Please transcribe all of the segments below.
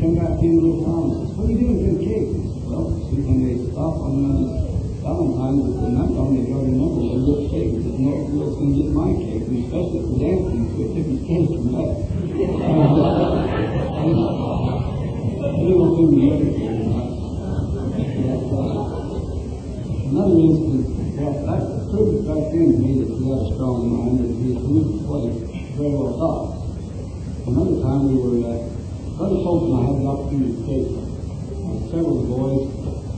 come back in a little while and says, "What are you doing to the cake?" I said, "Well, see, when they stop on Valentine's with the nut on, they already know the little cake. He says, "No, Will's going to get my cake, and especially for dancing, so he took his cake from that." Little thing the other thing. Another instance, well, that proved back then to me that he had a strong mind, and he knew what he very well thought. Another time we were, other folks and I had the opportunity to take several of the boys,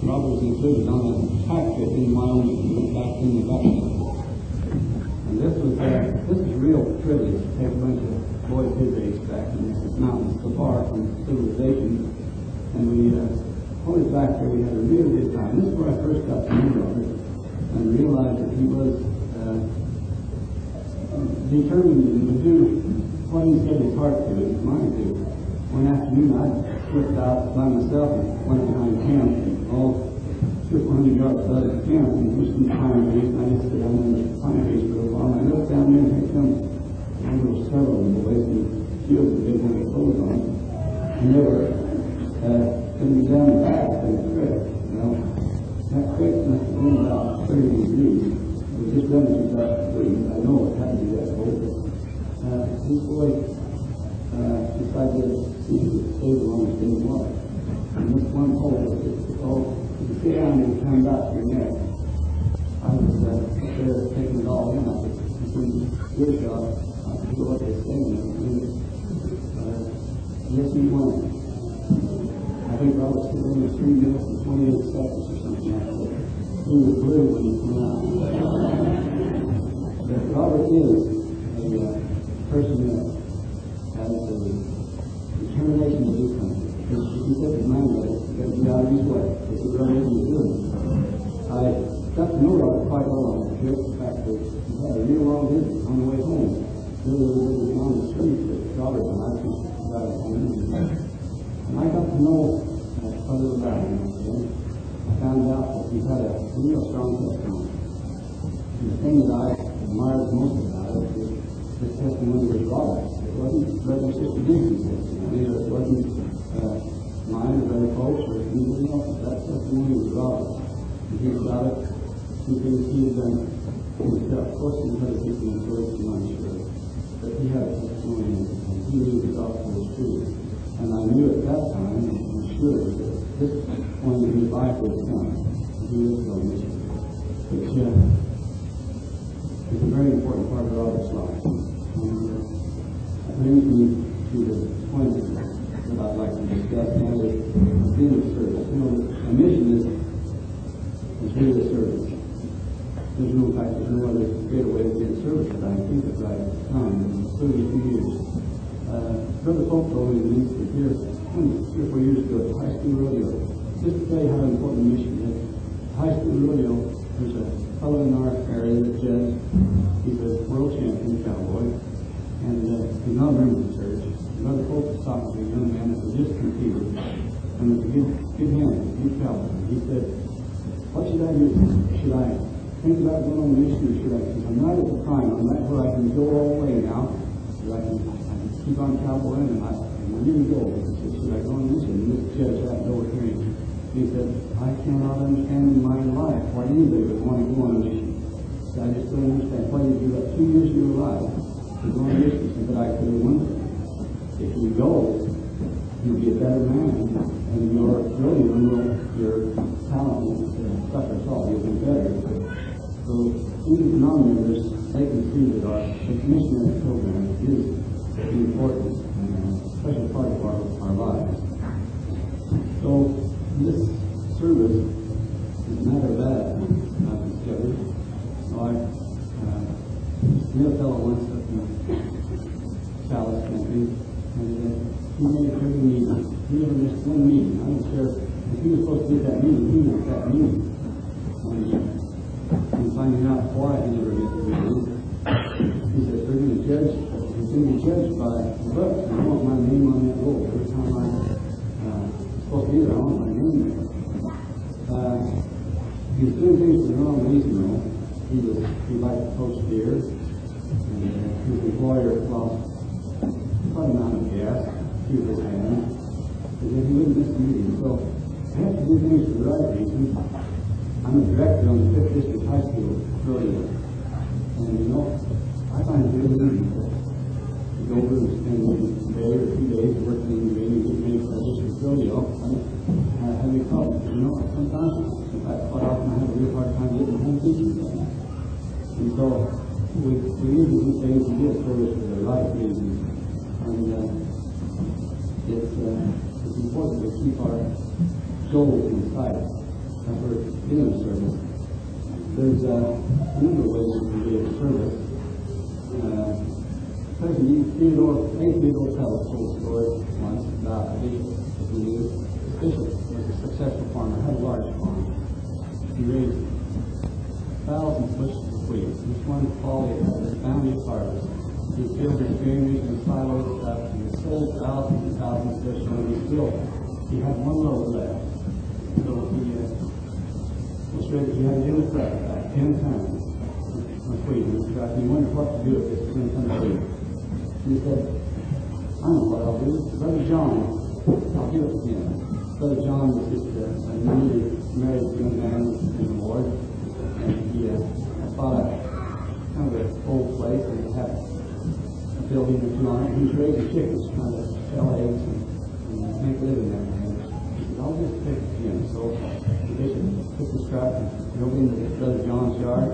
Robert was included, on a pack trip in Wyoming, back in the backcountry. And this is a real privilege to take a bunch of boys his age back in the mountains so far from civilization. And we, always back there, we had a real good time. This is where I first got to know Robert and realized that he was determined and would do what he set his heart to and his mind to. One afternoon I slipped out by myself and went behind camp, all 200 yards out of the camp, and there was some pine trees, and I just sit down in the pine trees for a while, and I looked down there, and here comes there were several of the boys, and shields that they wanted clothes on, and they were coming down the back of the creek. Well, that creek must have been about 30 degrees. It was just done to about 3. I know it had to be that cold. These boys decided to see if it stayed along in the water. And this one pole was called, if you stay down and come back to your neck. I was up there taking it all in. I could see earshot. I could hear what they were saying. Yes, he went. I think Robert stood in the 3 minutes and 28 seconds or something like that. He was blue when he came out. But Robert is a person that has a determination to do something. If he set his mind right, he's got to be out of his way. This is what he's doing. I got to know Robert quite well on the trip. In fact, we had a real long visit on the way home. There was on the street that Robert and I could drive home. And I got to know a little about him. I found out that he had a real strong testimony. And the thing that I admired most about it is his testimony was Robert. It wasn't Brother and Sister Dixie's testimony, or it wasn't mine or Brother Folks or anybody else's. That testimony was Robert. And he about it, two things he had done himself. Of course, he had other people encouraged him, I'm sure. But he had a testimony, and he knew the gospel was true. And I knew at that time, and I'm sure, that this point in his life would come. He was on mission. Which is a very important part of Robert's life. And that brings me to the point that I'd like to discuss now, is being of service. You know, a mission is really a service. There's no other greater way to be in service that I think at the right time, in 32 years. Brother Folk told me that here, 3 or 4 years ago at the high school rodeo, just to tell you how important the mission is. The high school rodeo, there's a fellow in our area that Jed, he's a world champion cowboy, and he's not a member of the church. Brother Folk was talking to a young man that was just competed, and was a good hand, a good cowboy. He said, "What should I do? Should I think about going on the mission, or should I? Because I'm not at the prime. I'm not where I can go all the way now. I can keep on cowboying, and when you go, he said, should I go on this? And this judge had no hearing. He said, I cannot understand in my life why anybody would want to go on a mission. So I just don't understand why you give up 2 years of your life to go on a mission. He said, but I could have wondered. If you go, you'll be a better man, and your talent will suffer all. You'll be better. So even non-members, they can see that our missionary program is important and a special part of our lives. So this service is not a bad I've discovered. So I met a fellow once up in the Dallas country, and he made a pretty meeting. He never missed one meeting. I don't care if he was supposed to get that meeting, he was at that meeting. And finding out why he never gets the meeting, he said, they're going to judge. He's going to be judged by the books. I want my name on that roll. Every time I'm supposed to be there, I want my name there. He was doing things for the wrong reason, though. He liked to poach deer, and his employer lost quite an amount of gas to his hand. because then he wouldn't miss a meeting. So I have to do things for the right reason. I'm a director on the 5th District High School rodeo. And you know, I find it really easy to go over and spend a day or 2 days working in the ring and get ready for a district rodeo. I don't have any problems. You know, sometimes, in fact, quite often I have a real hard time getting home teaching done. And so we need to do things and get service for the right reasons. And it's important to keep our goals in sight as we're doing service. There's a number of ways we can be of service. President Theodore Pell told a story once about a bishop who knew. This bishop was a successful farmer, had a large farm. He raised thousands of bushels of wheat. Each one fall he had a bounteous harvest. He filled his granaries and silos up, and he sold thousands and thousands of bushels, and he had one load left. So he was ready. He had it in the truck about 10 times of wheat in the truck. And he wondered what to do with this 10 tons of wheat. And he said, I know what I'll do. Brother John, I'll give it to him. Brother John was just a newly married young man in the Lord. And he bought a kind of an old place and he had a building or two on it. He was raising chickens, trying to sell eggs and make a living there. And he said, I'll just take it to him. So the bishop took his truck and drove into Brother John's yard.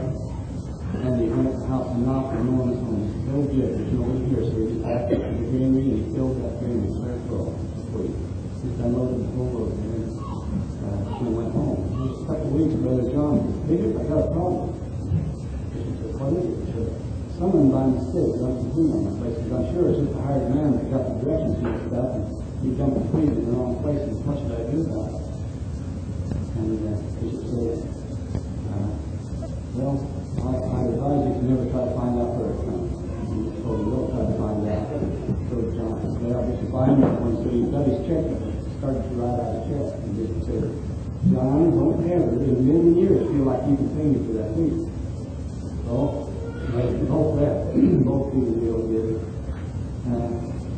And he went to the house and knocked, and no one was home. He said, oh, good, there's nobody here. So he just backed up to the granary and he filled that granary clear full of wheat. Just unloaded the whole load and then went home. Just a couple of weeks, Brother John said, Bishop, I got a problem. Bishop said, what is it? He said, someone by mistake dumped some wheat on my place. He said, I'm sure it's just a hired man that got the directions mixed up and he dumped the wheat in the wrong place, and what should I do about it? And Bishop said, well, I advise you to never try to find out where it comes. And he told him, don't try to find out. So John said, well, Bishop, I know one. So he got his check and started to write out a check. And Bishop said, John, don't ever in a million years feel like you can pay me for that wheat. So, both people real good. A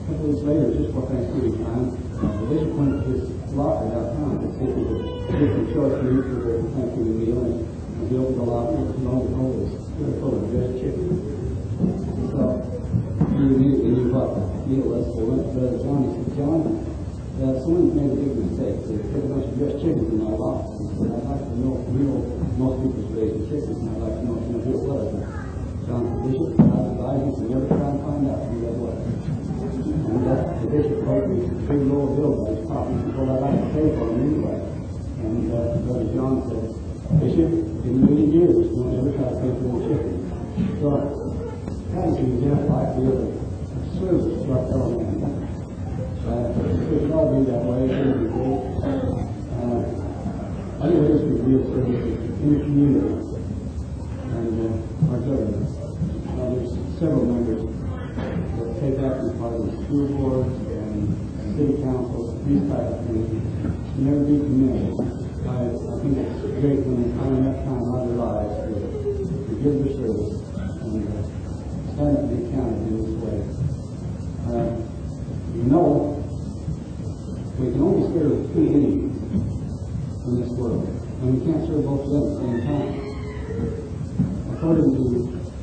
couple of weeks later, just for Thanksgiving time, the bishop went to his locker downtown to see if he could get some choice meat for the Thanksgiving meal. And he opened the locker and lo and behold, it was full of dressed chicken. So he immediately knew what the deal was. So he went to Brother John. He said, John, someone's made a big mistake. They put a bunch of dressed chickens in my locker. He said, I'd like to know, most people's raising chickens, and I'd like to know who it was. John said, Bishop, I'd advise you to never try and find out who that was. And the bishop wrote me a big roll of bills on his pocket. He said, well, I'd like to pay for them anyway. And Brother John said, Bishop, in a million years, don't ever try to pay for the chicken. So, that is an example, I feel, of service to our fellow man. It should all be that way. It should be great. Other ways we real service in the community and our government. There's several members that take active part in school boards and city councils, these type of things. Never be commended. I think it's great when they find enough time out of their lives to give their service and stand up to be counted in this way. You know, we can only serve two enemies in this world, and we can't serve both of them at the same time. According to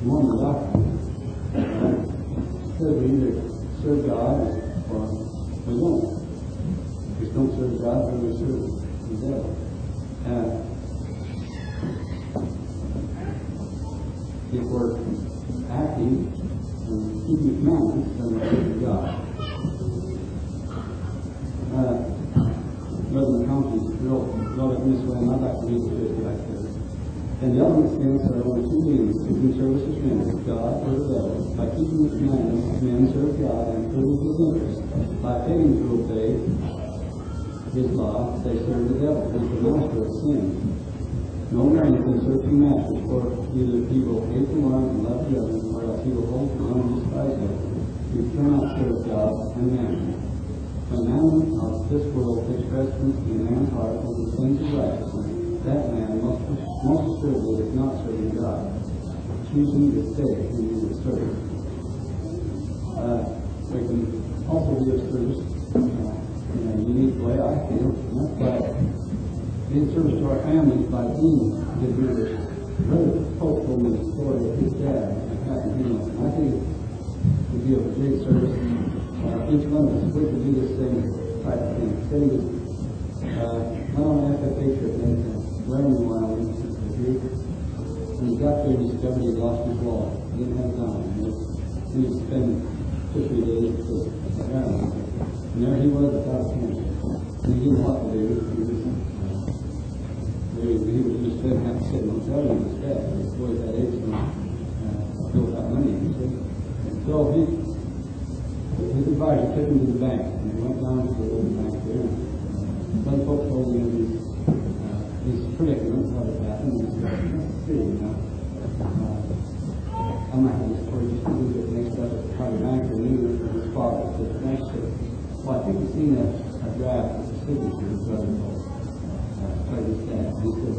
Mormon doctrine, we either serve God or we don't. We don't serve God, or we serve the devil. If we're acting and keeping commandments, then we're serving God. Brother McConkey wrote it this way, and I'd like to read it like this. And the elements stands are only two means to do service as men, God or the devil. By keeping the commandments, men serve God and prove his interest. By failing to obey his law, they serve the devil, who is the master of sin. No man can serve two masters, for either he will hate the one and love the other, or else he will hold the one and despise the other. You cannot serve God and mammon. When mammon of this world takes precedence in a man's heart over the things of righteousness, that man most assuredly is not serving God, choosing to stay whom he will serve. We can also be of service in a unique way, I feel. And that's why being service to our families by being good members. Brother Pope told me the story of his dad and happened to him. I think it would be a great service. Each one of us, we could do this same type of thing. Said he was went on an FFA trip and learning Wyoming with a group. And he got there and discovered he lost his wallet. He didn't have it on him. He would spend 2 or 3 days around. And there he was without a penny. And he didn't want to do it. He was just didn't have to sit in the hotel room instead. He was boys that age and still without money, you see. And so his advisor took him to the bank, and he went down to the old bank there. And some folks told him his predicament, how it happened. And he said, let's see, I'm not going to story just to lose it next up at the private banker knew that his father said, thanks, sir. Well, I think we've seen a draft with the signature of his brother his dad. And he said,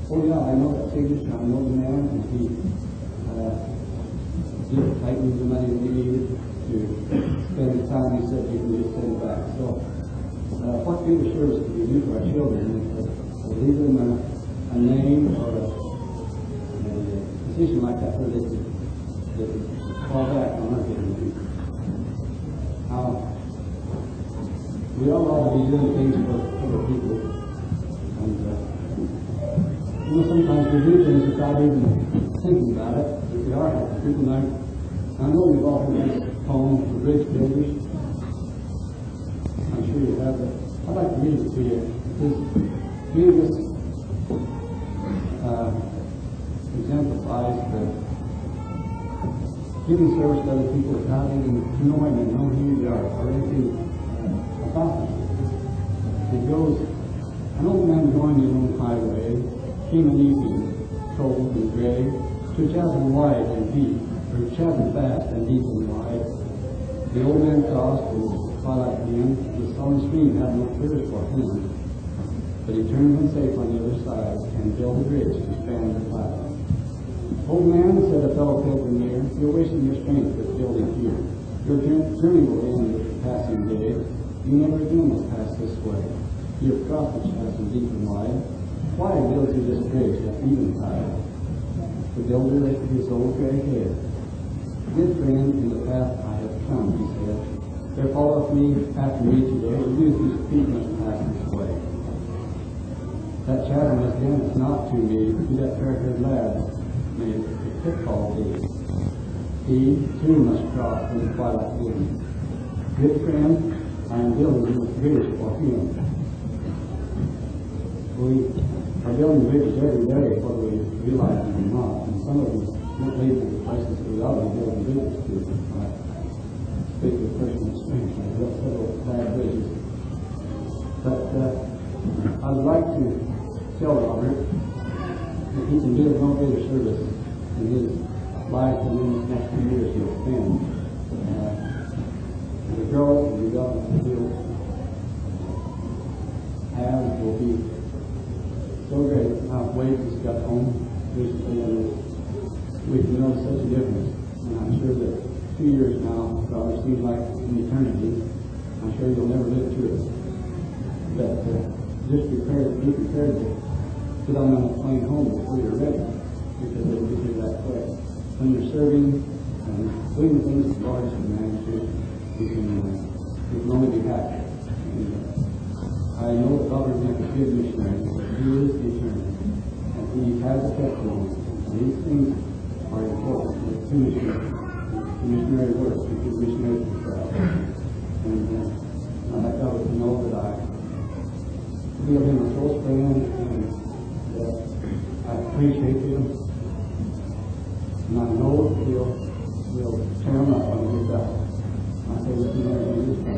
oh yeah, I know that signature, I know the man, and he did tighten the money that we needed to spend the time. He said he can just send it back. So what greater service can we do for our children is to leave them a name or a position like that where they can fall back on our dignity. We all ought to be doing things for other people. And sometimes we do things without even thinking about it. If we are helping people, I know we've all heard this poem for bridge builders. I'm sure you have, but I'd like to read it to you. To me, this exemplifies the giving service to other people without even knowing and knowing who you are or anything about them. It goes, an old man going his own highway, came an evening, cold and gray, to a chasm wide and deep, or a chasm vast and deep and wide. The old man crossed, and twilight came, the sullen stream had no thirst for him. But he turned when safe on the other side, and built a bridge to span the cloud. Old man, said a fellow pilgrim near, you're wasting your strength with building here. Your journey will end with the passing day. You never again will pass this way. You have crossed the chasm deep and wide. Why build you this bridge at eventide? The builder lifted his old gray head. Good friend, in the path I have come, he said. There followeth me after me today a youth whose feet must pass this way. That chasm has been is not to me, to that fair-haired lad may a pitfall be. He too must cross when the twilight ends. Good friend, I am building this bridge for him. We are building bridges every day, whether we realize it or not. And some of them don't lead to the places we ought to be building bridges to. I speak with personal experience. I've built several bad bridges. But I would like to tell Robert that he can do no greater service in his life than in the next 2 years he'll spend. The growth and development he'll have will be so great. How Wade just got home recently, and we can notice such a difference. And I'm sure that 2 years now probably seems like an eternity. I'm sure you'll never live through it. But just be prepared to get on a plane home before you're ready, because it'll get you that quick. When you're serving and doing the things the Lord has commanded you, you can only be happy. And I know that Robert is a good missionary, but he is eternal, and he has a testimony. And these things are important to missionary work, because missionaries are proud. And I'd like God to know that I feel him a close friend, and that I appreciate him. And I know that he'll tear him up when he gets out. I say that he never uses that.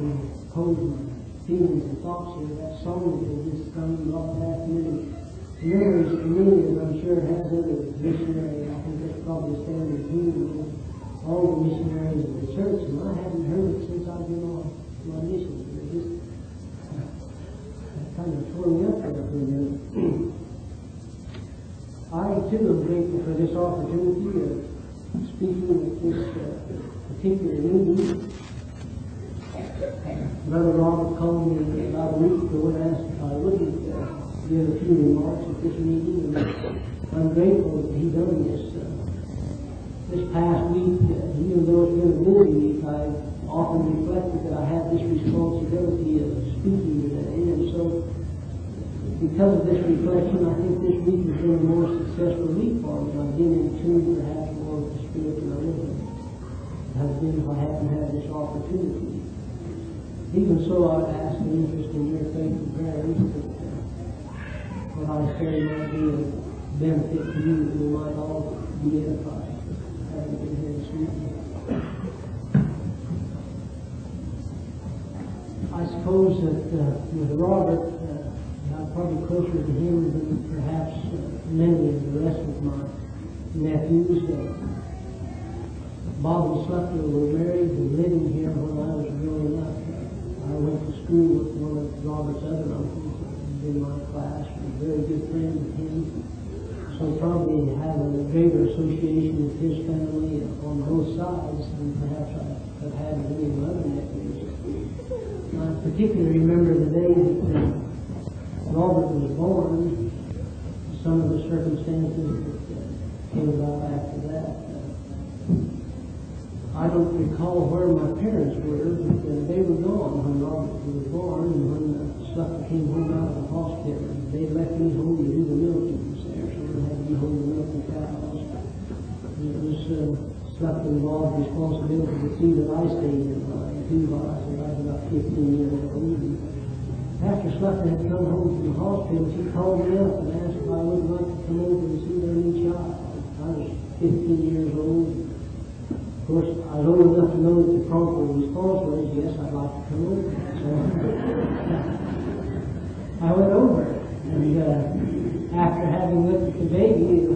compose my feelings and thoughts here. That song that has just come off last minute memories for me, and I'm sure it has other missionaries. I think that's probably a standard tune. All the missionaries of the church, and I haven't heard it since I've been on my mission. It just kind of tore me up there for a minute. I too am grateful for this opportunity of speaking at this particular meeting. Brother Robert called me about a week ago and asked if I wouldn't give a few remarks at this meeting, and I'm grateful that he done this. This past week, even though it's been a busy week, I've often reflected that I have this responsibility of speaking today, and so because of this reflection, I think this week has been a more successful week for me. I've been in tune perhaps more with the Spirit than I would have been if I hadn't had this opportunity. Even so, I would ask an interest in your faith and prayers that what I say might be a benefit to you, that we might all be edified. I suppose that with Robert, I'm probably closer to him than perhaps many of the rest of my nephews. Bob and Slutler were married and living here when I was growing up. I went to school with one of Robert's other uncles in my class, a very good friend of him. So probably have a greater association with his family on both sides than perhaps I have had with any of my other nephews. I particularly remember the day that Robert was born, some of the circumstances that came about after that. I don't recall where my parents were, but they were gone when Robert was born, and when Slutler came home out of the hospital. They left me home to do the milking there, so I had to be home to milk the cows. And it was Slutler involved responsibility to see that I stayed in line too while I was about 15 years old. And after Slutler had come home from the hospital, she called me up and asked if I would like to come over and see their new child. I was 15 years old. Of course, I was old enough to know that the proper response was, yes, I'd like to come over. So I went over, and after having looked at the baby,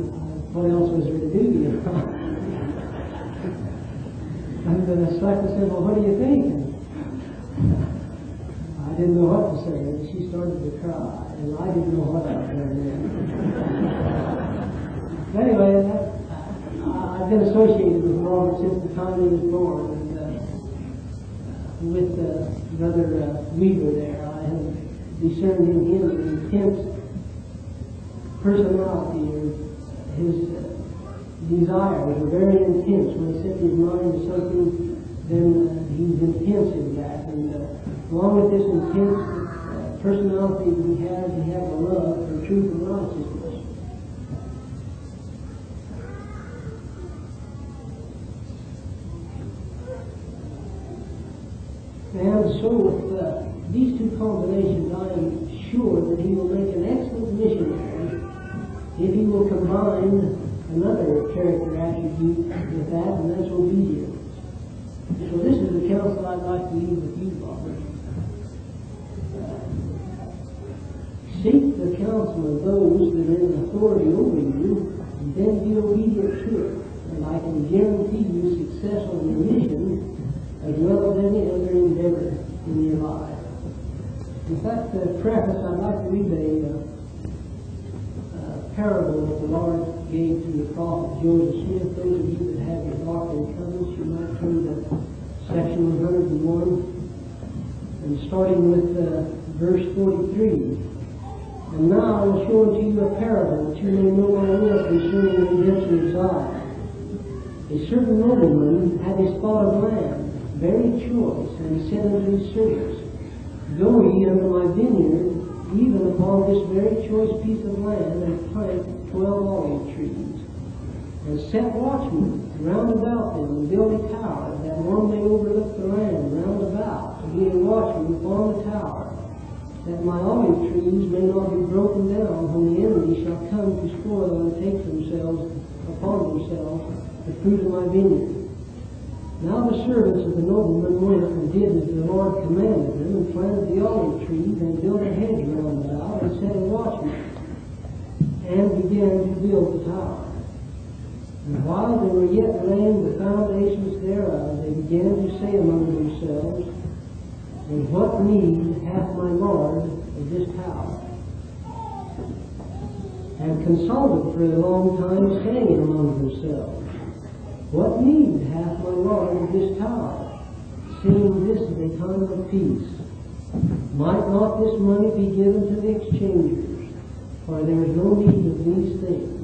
what else was there to do? And then Slutler said, well, what do you think? I didn't know what to say, and she started to cry, and I didn't know what I was going to do. Anyway, I've been associated with Robert since the time he was born, and with Brother Weaver there, I have discerned in him an intense personality, or his desires are very intense. When he sets his mind to something, then he's intense in that. And along with this intense personality that he has a love for truth and righteousness. And so with these two combinations, I am sure that he will make an excellent missionary if he will combine another character attribute with that, and that's obedience. So this is the counsel I'd like to leave with you, Robert. Seek the counsel of those that are in authority over you, and then be obedient to it. And I can guarantee you success on your mission as well as any other endeavor in your life. With that preface, I'd like to read a parable that the Lord gave to the prophet Joseph Smith. Those of you that have your doctrine covenants, you might turn to section 101, and starting with verse 43. And now I will show unto you a parable, that you may know my will concerning the redemption of Zion. A certain nobleman had a spot of land, very choice, and he said unto his servants, Go ye unto my vineyard, even upon this very choice piece of land, and plant 12 olive trees, and set watchmen round about them, and build a tower, that one may overlook the land round about, to be a watchman upon the tower, that my olive trees may not be broken down when the enemy shall come to spoil and take upon themselves the fruit of my vineyard. Now the servants of the nobleman went and did as the Lord commanded them, and planted the olive trees, and built a hedge round about, and set a watchman, and began to build the tower. And while they were yet laying the foundations thereof, they began to say among themselves, And what need hath my Lord of this tower? And consulted for a long time, saying among themselves, What need hath my Lord of this tower, seeing this is a time of peace? Might not this money be given to the exchangers? For there is no need of these things.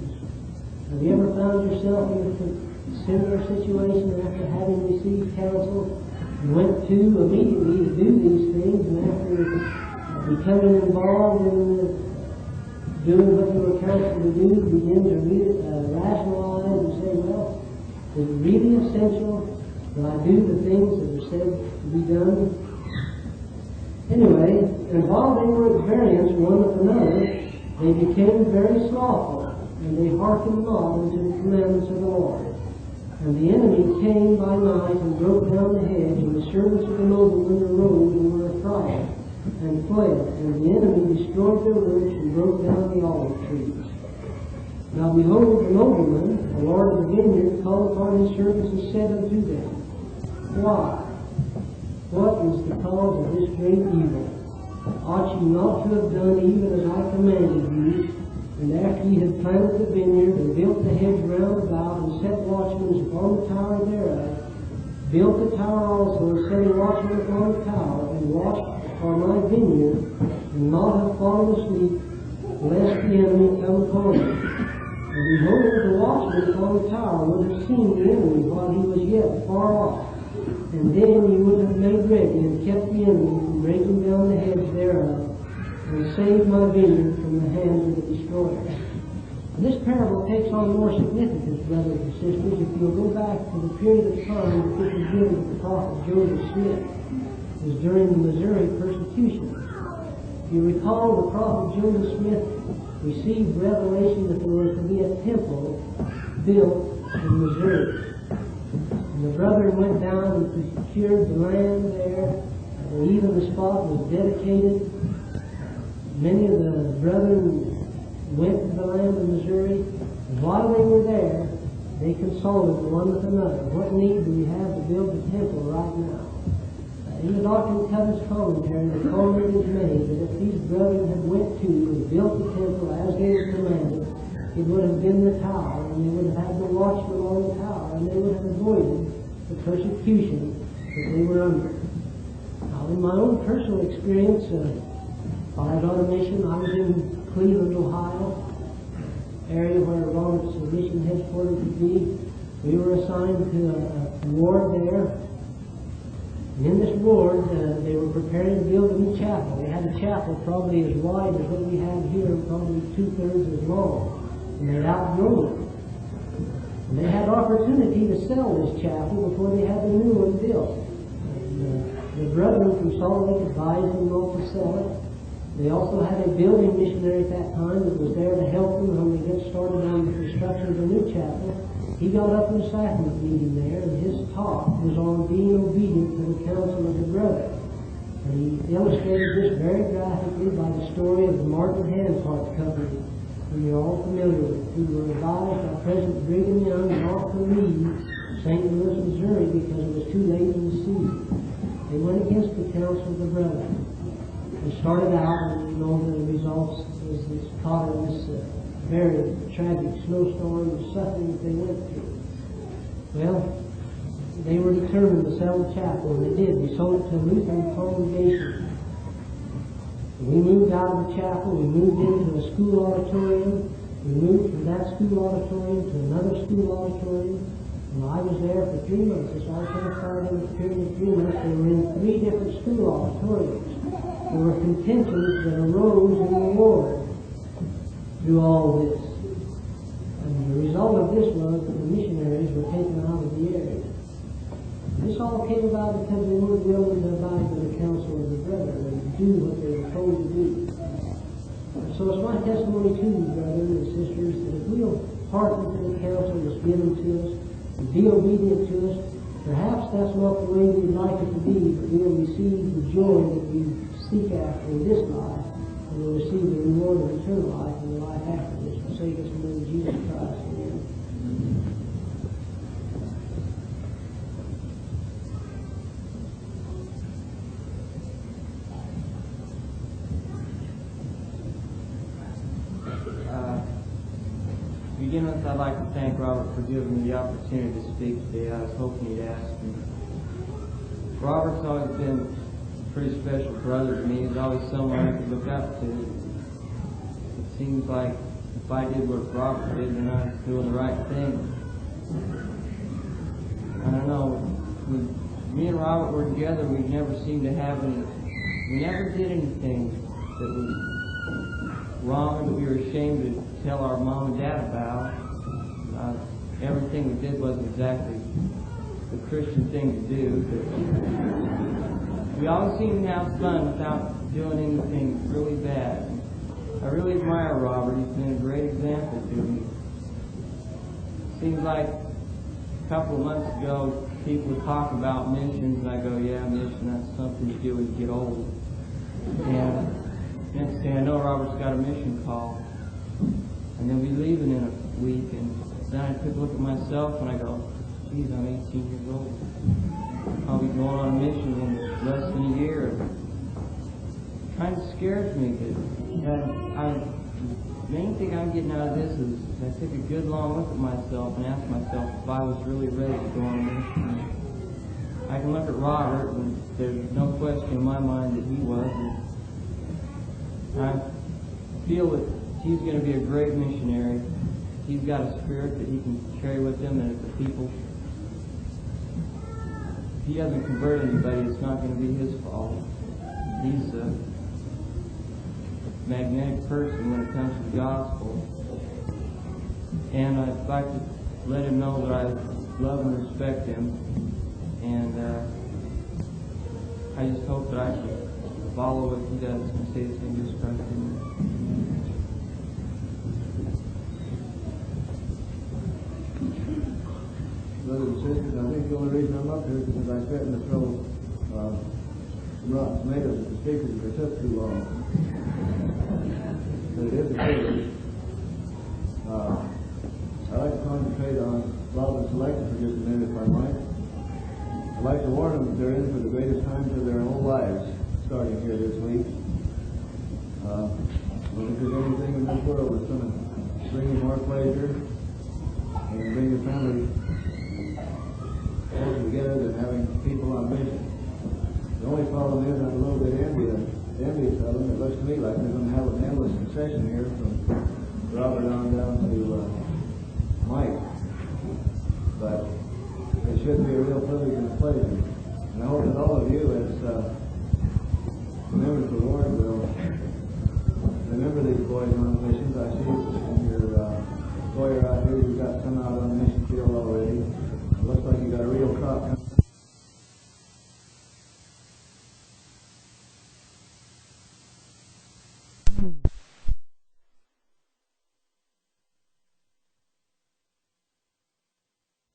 Have you ever found yourself in a similar situation after having received counsel? You went to immediately to do these things, and after becoming involved in doing what you were counseled to do, begin to rationalize and say, well, is it really essential that I do the things that are said to be done? Anyway, and while they were at variance one with another, they became very slothful, and they hearkened not unto the commandments of the Lord. And the enemy came by night and broke down the hedge, and the servants of the nobleman arose and were affrighted, and fled. And the enemy destroyed their works and broke down the olive trees. Now behold, the nobleman, the Lord of the vineyard, called upon his servants and said unto them, Why? What is the cause of this great evil? Ought ye not to have done even as I commanded you? And after ye had planted the vineyard, and built the hedge round about, and set watchmen upon the tower thereof, built the tower also, and set a watchman upon the tower, and watched for my vineyard, and not have fallen asleep, lest the enemy come upon you. And behold, the watchman upon the tower would have seen the enemy while he was yet far off. And then he would have made ready, and kept the enemy from breaking down the hedge thereof, and saved my vineyard from the hands of the destroyer. And this parable takes on more significance, brothers and sisters, if you'll go back to the period of time that this was given to the prophet Joseph Smith. It was during the Missouri persecution. If you recall, the prophet Joseph Smith received revelation that there was to be a temple built in Missouri. And the brethren went down and procured the land there, and even the spot was dedicated. Many of the brethren went to the land of Missouri, and while they were there, they consulted one with another. What need do we have to build a temple right now? In the Doctrine and Covenants commentary, the comment is made that if these brethren had went to and built the temple as they were commanded, it would have been the tower, and they would have had the watchman on the tower, and they would have avoided the persecution that they were under. Now, in my own personal experience, while I was on a mission, I was in Cleveland, Ohio, area where Robert's mission headquarters would be. We were assigned to a ward there. And in this ward, they were preparing to build a new chapel. They had a chapel probably as wide as what we have here, probably 2/3 as long. And they'd outgrown it. And they had opportunity to sell this chapel before they had the new one built. And the brethren from Salt Lake advised them not to sell it. They also had a building missionary at that time that was there to help them when they get started on the construction of the new chapel. He got up in the sacrament meeting there, and his talk was on being obedient to the counsel of the brethren. And he illustrated this very graphically by the story of the Martin Hancock Company, who you're all familiar with, who were advised by President Brigham Young not to leave St. Louis, Missouri, because it was too late in the season. They went against the counsel of the brethren. They started out, and you know the results was this caught in this very tragic snowstorm and suffering that they went through. Well, they were determined to sell the chapel, and they did. They sold it to a Lutheran congregation. And we moved out of the chapel. We moved into a school auditorium. We moved from that school auditorium to another school auditorium. And I was there for 3 months. This all transpired in a period of 3 months. They were in 3 different school auditoriums. There were contentions that arose in the ward through all this. And the result of this was that the missionaries were taken out of the area. This all came about because they weren't willing to abide by the counsel of the brethren and do what they were told to do. So it's my testimony to you, brothers and sisters, that if we'll hearken to the counsel that's given to us, and be obedient to us, Perhaps that's not the way we'd like it to be, but we'll receive the joy that we seek after in this life, and we'll receive the reward of eternal life and the life after this. Forsake us in the name of Jesus Christ. Amen. To begin with, I'd like to thank Robert for giving me the opportunity to speak today. I was hoping he'd ask me. Robert's always been a pretty special brother to me. He's always someone I could look up to. It seems like if I did what Robert did, then I was doing the right thing. I don't know. When me and Robert were together, we never seemed to have any. We never did anything that was wrong that we were ashamed to tell our mom and dad about. Everything we did wasn't exactly the Christian thing to do, but we always seemed to have fun without doing anything really bad. I really admire Robert. He's been a great example to me. Seems like a couple of months ago, people would talk about missions, and I go, yeah, mission, that's something you do when you get old. And next thing I know, Robert's got a mission call. And he'll be leaving in a week. And then I took a look at myself and I go, geez, I'm 18 years old. I'll be going on a mission in less than a year. It kind of scares me because the main thing I'm getting out of this is I took a good long look at myself and asked myself if I was really ready to go on a mission. I can look at Robert and there's no question in my mind that he was. And I feel that he's going to be a great missionary. He's got a spirit that he can carry with him, and if the people, if he doesn't convert anybody, it's not going to be his fault. He's a magnetic person when it comes to the gospel. And I'd like to let him know that I love and respect him. And I just hope that I can follow what he does and say his name is Christ in me. Brothers and sisters, I think the only reason I'm up here is because I threatened to throw some tomatoes at the speakers if they took too long. But it is a privilege. I'd like to concentrate on Robert's election for just a minute, if I might. I'd like to warn them that they're in for the greatest times of their whole lives, starting here this week. If there's anything in this world that's going to bring you more pleasure and bring your family closer together than having people on mission. The only problem is I'm a little bit envious of them. It looks to me like they're going to have an endless succession here from Robert on down to Mike. But it should be a real privilege and a pleasure. And I hope that all of you, as members of the Lord, will remember these boys on the missions. I see in your foyer out here, you've got some out on the mission